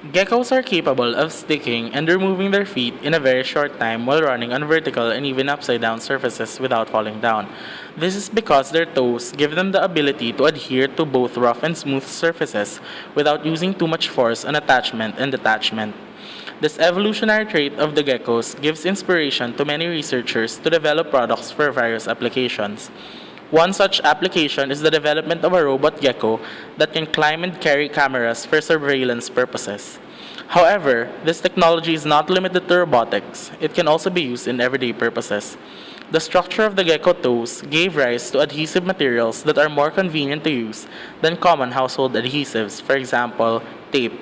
Geckos are capable of sticking and removing their feet in a very short time while running on vertical and even upside down surfaces without falling down. This is because their toes give them the ability to adhere to both rough and smooth surfaces without using too much force on attachment and detachment. This evolutionary trait of the geckos gives inspiration to many researchers to develop products for various applications. One such application is the development of a robot gecko that can climb and carry cameras for surveillance purposes. However, this technology is not limited to robotics. It can also be used in everyday purposes. The structure of the gecko toes gave rise to adhesive materials that are more convenient to use than common household adhesives, for example, tape.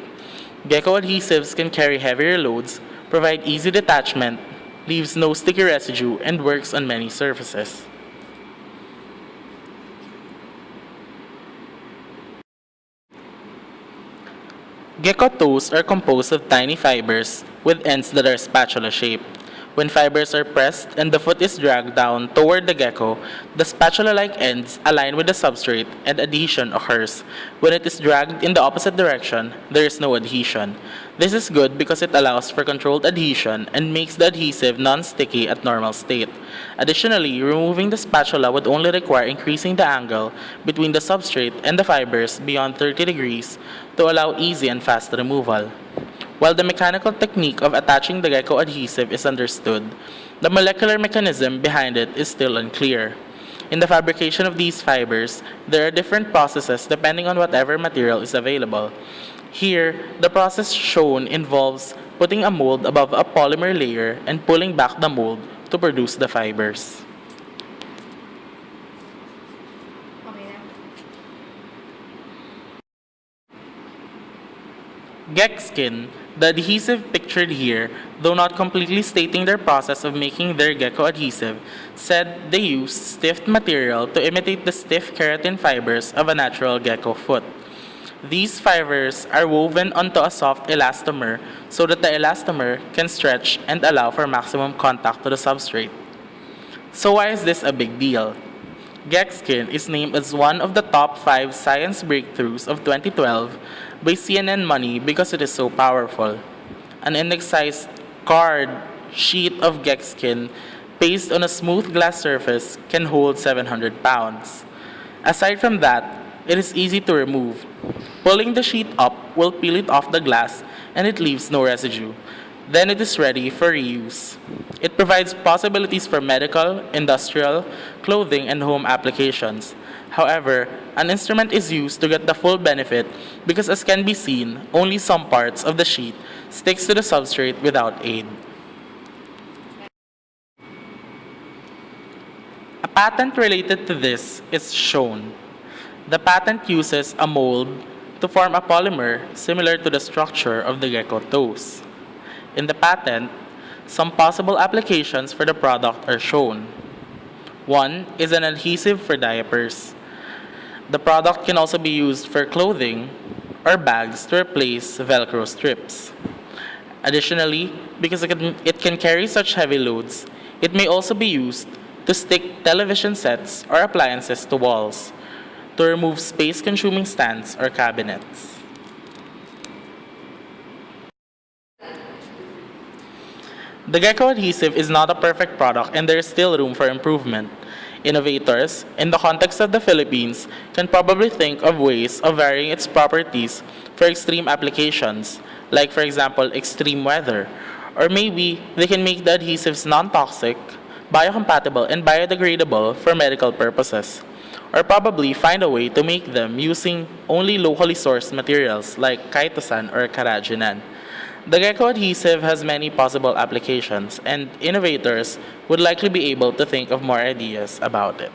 Gecko adhesives can carry heavier loads, provide easy detachment, leaves no sticky residue, and works on many surfaces. Gecko toes are composed of tiny fibers with ends that are spatula-shaped. When fibers are pressed and the foot is dragged down toward the gecko, the spatula-like ends align with the substrate and adhesion occurs. When it is dragged in the opposite direction, there is no adhesion. This is good because it allows for controlled adhesion and makes the adhesive non-sticky at normal state. Additionally, removing the spatula would only require increasing the angle between the substrate and the fibers beyond 30 degrees to allow easy and fast removal. While the mechanical technique of attaching the gecko adhesive is understood, the molecular mechanism behind it is still unclear. In the fabrication of these fibers, there are different processes depending on whatever material is available. Here, the process shown involves putting a mold above a polymer layer and pulling back the mold to produce the fibers. Skin, the adhesive pictured here, though not completely stating their process of making their gecko adhesive, said they used stiff material to imitate the stiff keratin fibers of a natural gecko foot. These fibers are woven onto a soft elastomer so that the elastomer can stretch and allow for maximum contact to the substrate. So why is this a big deal? Skin is named as one of the top 5 science breakthroughs of 2012 by CNN Money because it is so powerful. An index-sized card sheet of Skin pasted on a smooth glass surface can hold 700 pounds. Aside from that, it is easy to remove. Pulling the sheet up will peel it off the glass and it leaves no residue. Then it is ready for reuse. It provides possibilities for medical, industrial, clothing, and home applications. However, an instrument is used to get the full benefit because, as can be seen, only some parts of the sheet sticks to the substrate without aid. A patent related to this is shown. The patent uses a mold to form a polymer similar to the structure of the gecko toes. In the patent, some possible applications for the product are shown. One is an adhesive for diapers. The product can also be used for clothing or bags to replace Velcro strips. Additionally, because it can carry such heavy loads, it may also be used to stick television sets or appliances to walls, to remove space-consuming stands or cabinets. The Gecko adhesive is not a perfect product and there is still room for improvement. Innovators, in the context of the Philippines, can probably think of ways of varying its properties for extreme applications, like for example extreme weather. Or maybe they can make the adhesives non-toxic, biocompatible, and biodegradable for medical purposes. Or probably find a way to make them using only locally sourced materials like chitosan or carrageenan. The Gecko adhesive has many possible applications, and innovators would likely be able to think of more ideas about it.